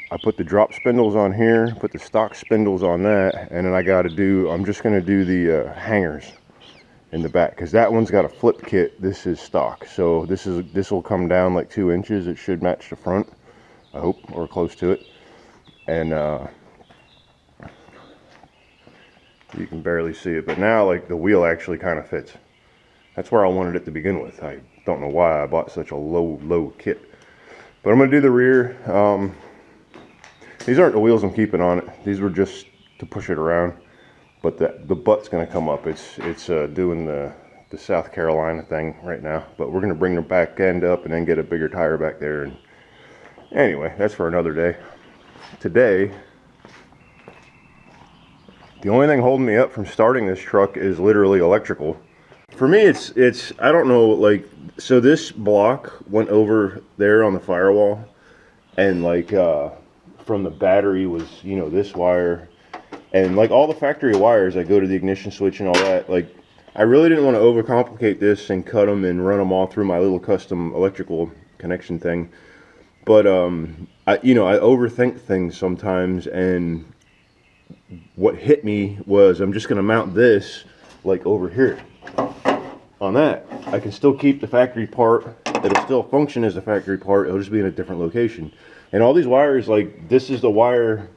I put the drop spindles on here, put the stock spindles on that, and then I'm just gonna do the hangers in the back, because that one's got a flip kit. This is stock, so this will come down like 2 inches. It should match the front, I hope, or close to it. And you can barely see it, but now like the wheel actually kind of fits. That's where I wanted it to begin with. I don't know why I bought such a low kit, but I'm gonna do the rear. These aren't the wheels I'm keeping on it. These were just to push it around. But the butt's going to come up. It's doing the South Carolina thing right now. But we're going to bring the back end up and then get a bigger tire back there. And anyway, that's for another day. Today, the only thing holding me up from starting this truck is literally electrical. For me, it's I don't know, like, so this block went over there on the firewall, and like from the battery was, you know, this wire. And like all the factory wires that go to the ignition switch and all that, like I really didn't want to overcomplicate this and cut them and run them all through my little custom electrical connection thing. But I overthink things sometimes, and what hit me was I'm just going to mount this like over here on that. I can still keep the factory part. It'll still function as a factory part. It'll just be in a different location. And all these wires, like this is the wire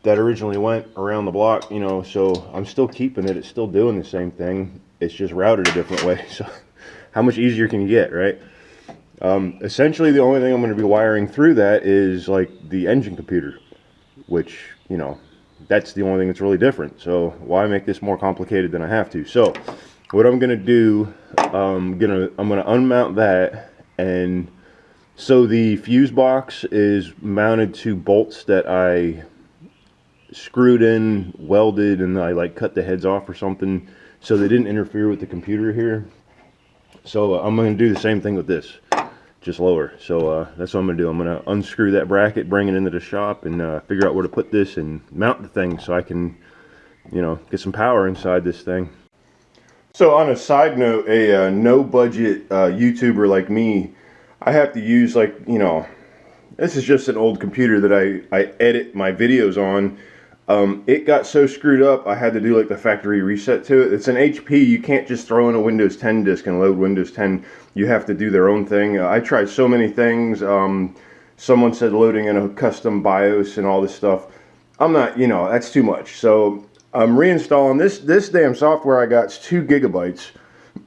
that originally went around the block, you know, so I'm still keeping it. It's still doing the same thing. It's just routed a different way. So how much easier can you get, right? Essentially, the only thing I'm going to be wiring through that is like the engine computer, which, you know, that's the only thing that's really different. So why make this more complicated than I have to? So what I'm going to do, I'm going to unmount that. And so the fuse box is mounted to bolts that I screwed in, welded, and I like cut the heads off or something so they didn't interfere with the computer here. So I'm going to do the same thing with this, just lower. So that's what I'm going to do. I'm going to unscrew that bracket, bring it into the shop, and figure out where to put this and mount the thing so I can, you know, get some power inside this thing. So on a side note, a no budget YouTuber like me, I have to use, like, you know, this is just an old computer that I edit my videos on. It got so screwed up, I had to do like the factory reset to it. It's an HP. You can't just throw in a Windows 10 disk and load Windows 10. You have to do their own thing. I tried so many things. Someone said loading in a custom BIOS and all this stuff. I'm not, you know, that's too much. So I'm reinstalling this damn software I got's 2 gigabytes.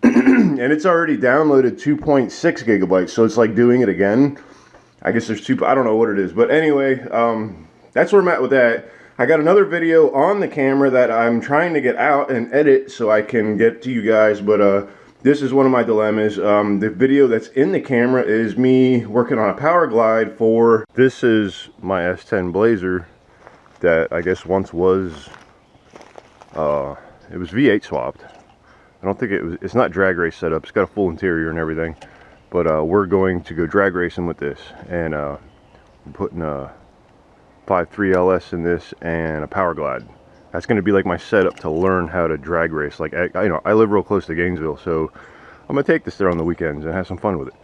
And it's already downloaded 2.6 gigabytes. So it's like doing it again. I guess there's I don't know what it is. But anyway, that's where I'm at with that. I got another video on the camera that I'm trying to get out and edit so I can get to you guys, but this is one of my dilemmas. The video that's in the camera is me working on a power glide for, this is my S10 Blazer that I guess once was, it was V8 swapped. I don't think it's not drag race setup. It's got a full interior and everything, but we're going to go drag racing with this, and I'm putting a 5.3 LS in this and a power glide. That's going to be like my setup to learn how to drag race. Like I live real close to Gainesville, so I'm gonna take this there on the weekends and have some fun with it.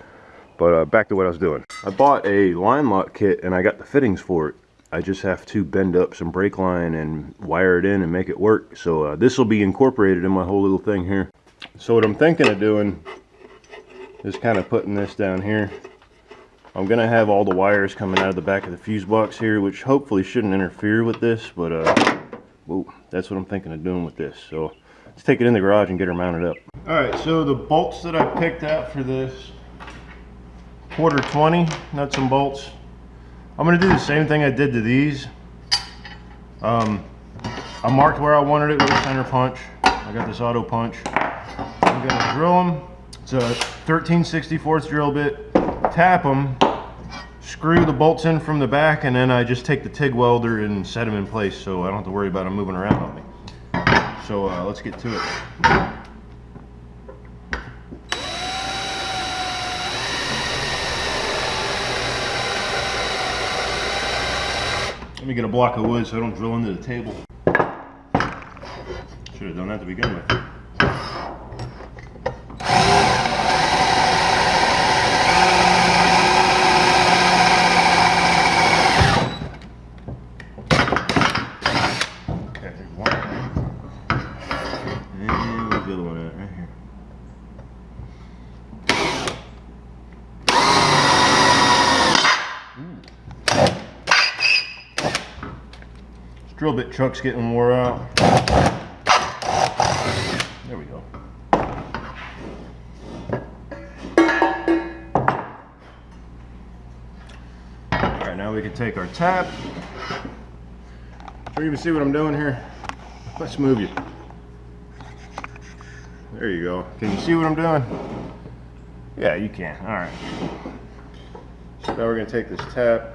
But back to what I was doing. I bought a line lock kit and I got the fittings for it. I just have to bend up some brake line and wire it in and make it work. So this will be incorporated in my whole little thing here. So what I'm thinking of doing is kind of putting this down here. I'm going to have all the wires coming out of the back of the fuse box here, which hopefully shouldn't interfere with this, but whoa, that's what I'm thinking of doing with this. So let's take it in the garage and get her mounted up. Alright, so the bolts that I picked out for this, 1/4 20 nuts and bolts. I'm going to do the same thing I did to these. I marked where I wanted it with a center punch. I got this auto punch. I'm going to drill them. It's a 13/64 drill bit. Tap them, screw the bolts in from the back, and then I just take the TIG welder and set them in place so I don't have to worry about them moving around on me. So let's get to it. Let me get a block of wood so I don't drill into the table. Should have done that to begin with. Drill bit chuck's getting wore out. There we go. Alright, now we can take our tap. Can you even see what I'm doing here? Let's move you. There you go. Can you see what I'm doing? Yeah, you can. Alright. So now we're going to take this tap.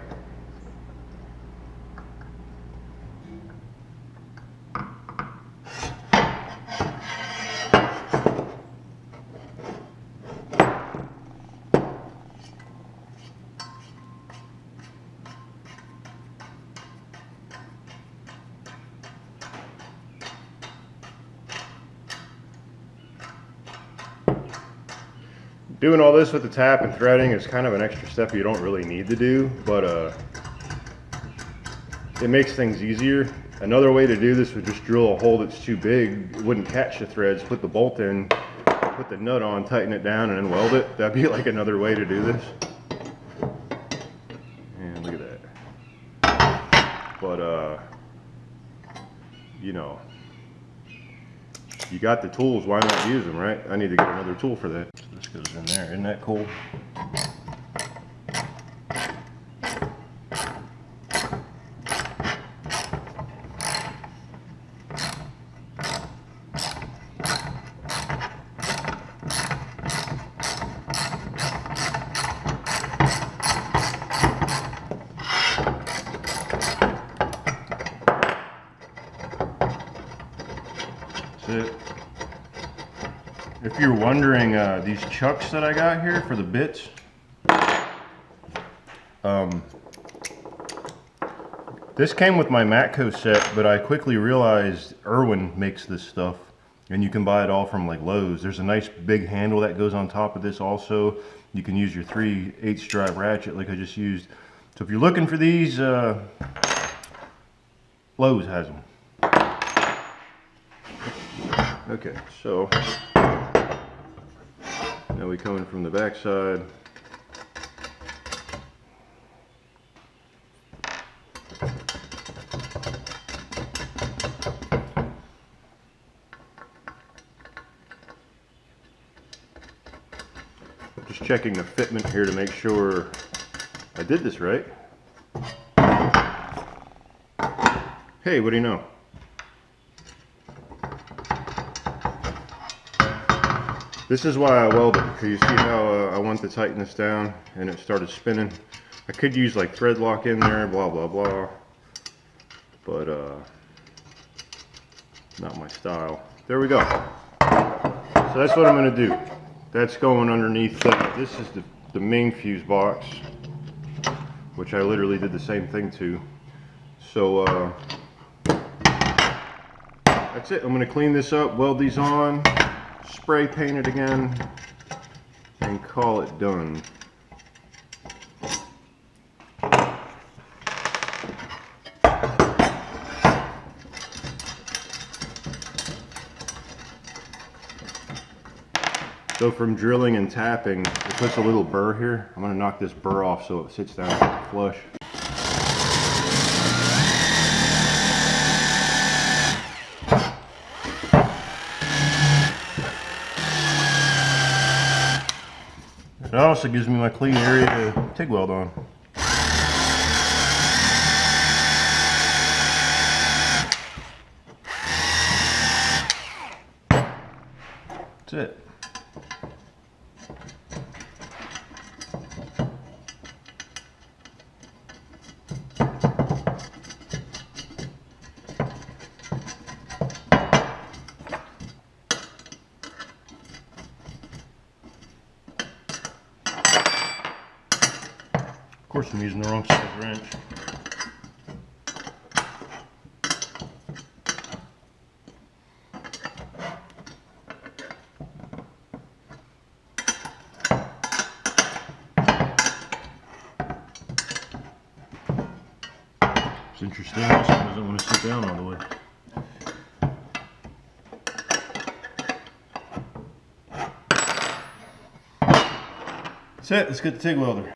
Doing all this with the tap and threading is kind of an extra step you don't really need to do, but it makes things easier. Another way to do this would just drill a hole that's too big. It wouldn't catch the threads, put the bolt in, put the nut on, tighten it down, and then weld it. That'd be like another way to do this. And look at that. But, you know, you got the tools, why not use them, right? I need to get another tool for that. So this goes in there, isn't that cool? That's it. If you're wondering, these chucks that I got here for the bits, this came with my Matco set, but I quickly realized Irwin makes this stuff, and you can buy it all from like Lowe's. There's a nice big handle that goes on top of this also. You can use your 3/8 drive ratchet like I just used. So if you're looking for these, Lowe's has them. Okay, so now we come in from the back side. Just checking the fitment here to make sure I did this right. Hey, what do you know? This is why I weld it, because you see how I want to tighten this down and it started spinning. I could use like thread lock in there, blah blah blah, but not my style. There we go. So that's what I'm going to do. That's going underneath. This is the main fuse box, which I literally did the same thing to. So that's it. I'm going to clean this up, weld these on, spray paint it again, and call it done. So from drilling and tapping, it puts a little burr here. I'm going to knock this burr off so it sits down flush. It also gives me my clean area to TIG weld on. That's it. Of course I'm using the wrong size wrench. It's interesting, this one doesn't want to sit down all the way. That's it, let's get the TIG welder.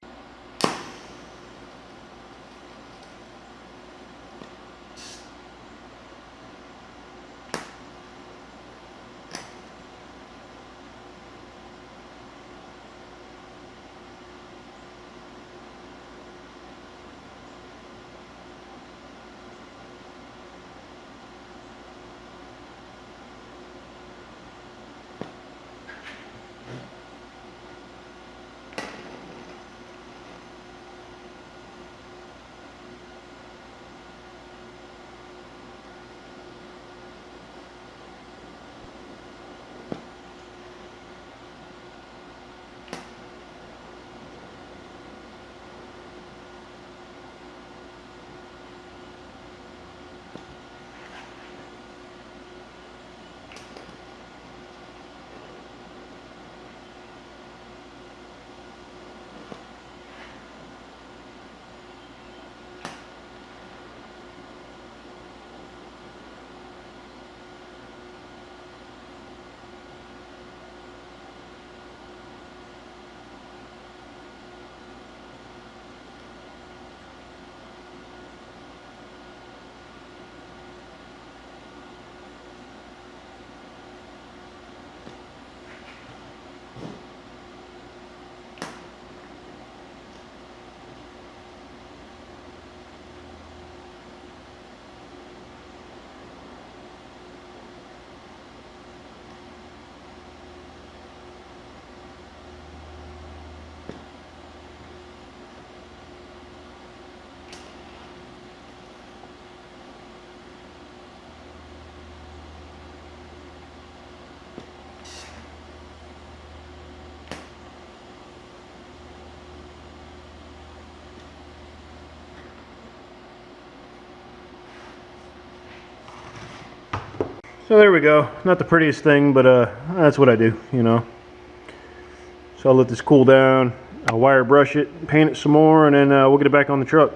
So there we go. Not the prettiest thing, but that's what I do, you know. So I'll let this cool down. I'll wire brush it, paint it some more, and then we'll get it back on the truck.